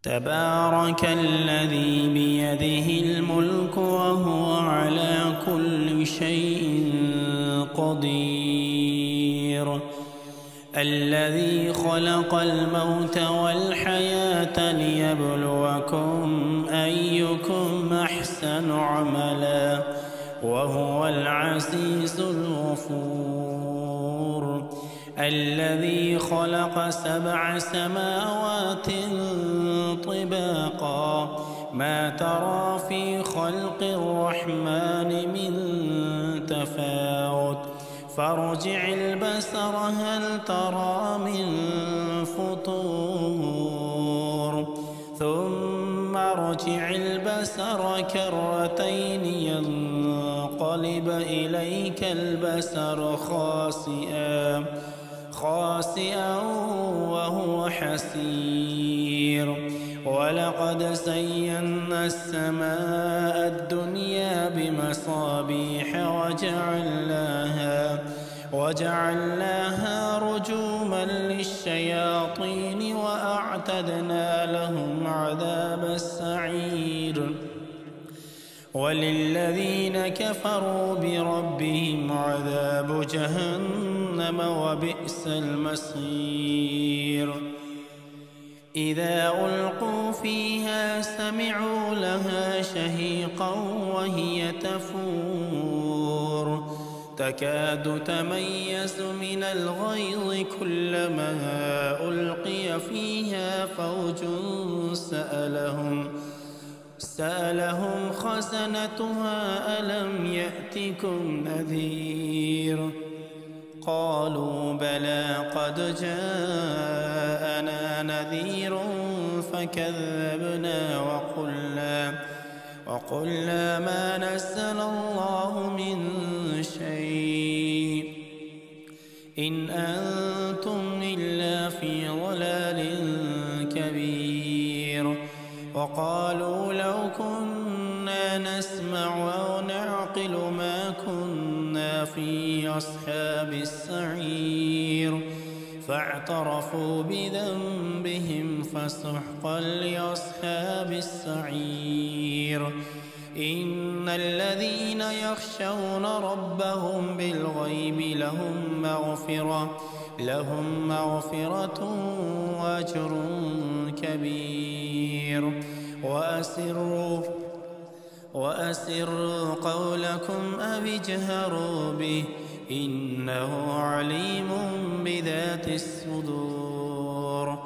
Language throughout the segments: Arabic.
تبارك الذي بيده الملك وهو على كل شيء قدير. الذي خلق الموت والحياة ليبلوكم أيكم أحسن عملا وهو العزيز الغفور. الذي خلق 7 سماوات طباقا ما ترى في خلق الرحمن من تفاوت فارجع البصر هل ترى من فطور ثم ارجع البصر كرتين ينقلب إليك البصر خاسئا وهو حسير. ولقد زينا السماء الدنيا بمصابيح وجعلناها رجوما للشياطين وأعتدنا لهم عذاب السعير. وللذين كفروا بربهم عذاب جهنم وبئس المصير. إذا ألقوا فيها سمعوا لها شهيقا وهي تفور تكاد تميز من الغيظ كلما ألقي فيها فوج سألهم خزنتها ألم يأتكم نذير قالوا بلى قد جاءنا نذير فكذبنا وقلنا ما نزل الله من شيء إن أنتم إلا في ضلال كبير. وقالوا لو كنا نسمع أو نعقل ما كنا في أصحاب السعير فاعترفوا بذنبهم فسحقا لأصحاب السعير. إن الذين يخشون ربهم بالغيب لهم مغفرة وأجر كبير. وأسروا قولكم أو اجهروا به إنه عليم بذات الصدور.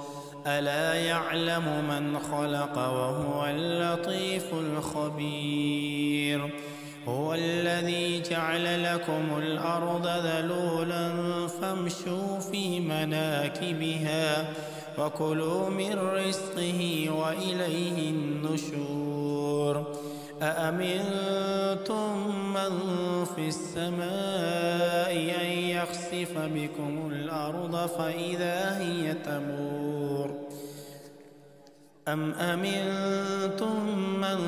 ألا يعلم من خلق وهو اللطيف الخبير. هو الذي جعل لكم الأرض ذلولا فامشوا في مناكبها وكلوا من رزقه وإليه النشور. أأمنتم من في السماء أن يخسف بكم الأرض فإذا هي تمور أم أمنتم من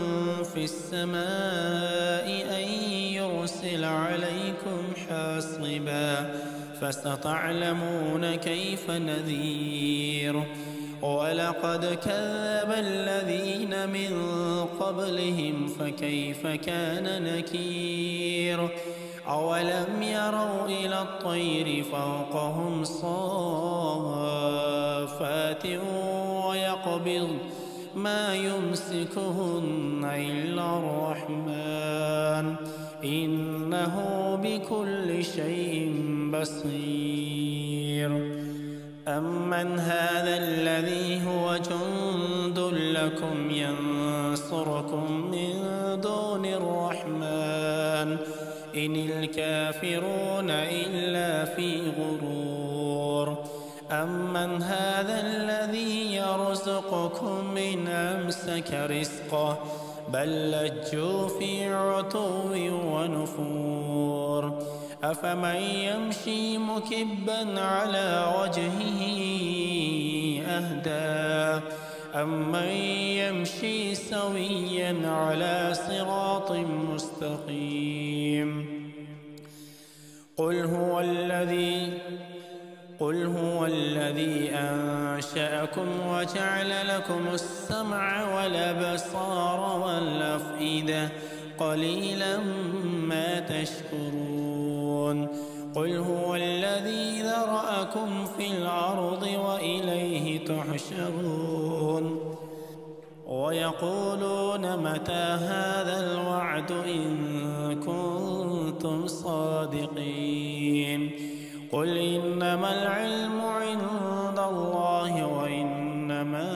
في السماء أن يرسل عليكم حاصبا فستعلمون كيف نذير. ولقد كذب الذين من قبلهم فكيف كان نكير. أولم يروا إلى الطير فوقهم صافات ويقبض ما يمسكهن إلا الرحمن إنه بكل شيء بصير. أمن هذا الذي هو جند لكم ينصركم من دون الرحمن إن الكافرون إلا في غرور. أمن هذا الذي يرزقكم إن أمسك رزقه بل لجوا في عتو ونفور. أفمن يمشي مكبا على وجهه أهدى أمن يمشي سويا على صراط مستقيم. قل قل هو الذي أنشأكم وجعل لكم السمع والأبصار والأفئدة قليلا ما تشكرون قل هو الذي ذرأكم في الأرض وإليه تحشرون ويقولون متى هذا الوعد إن كنتم صادقين قل إنما العلم عند الله وإنما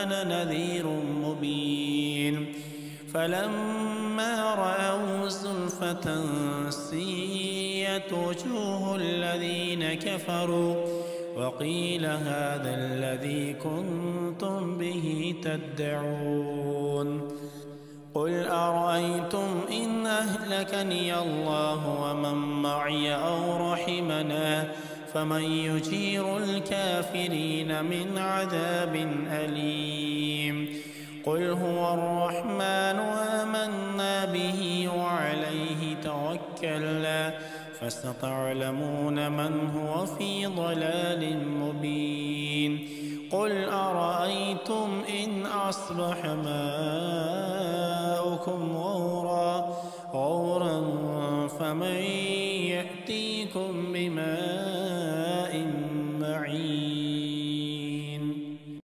أنا نذير مبين فلما رأوا زلفة سيئت وجوه الذين كفروا وقيل هذا الذي كنتم به تدعون قل أرأيتم إن أهلكني الله ومن معي أو رحمنا فمن يجير الكافرين من عذاب أليم قل هو الرحمن آمنا به وعليه توكلنا فستعلمون من هو في ضلال مبين قل أرأيتم إن أصبح ماؤكم غورا فمن يأتيكم بماء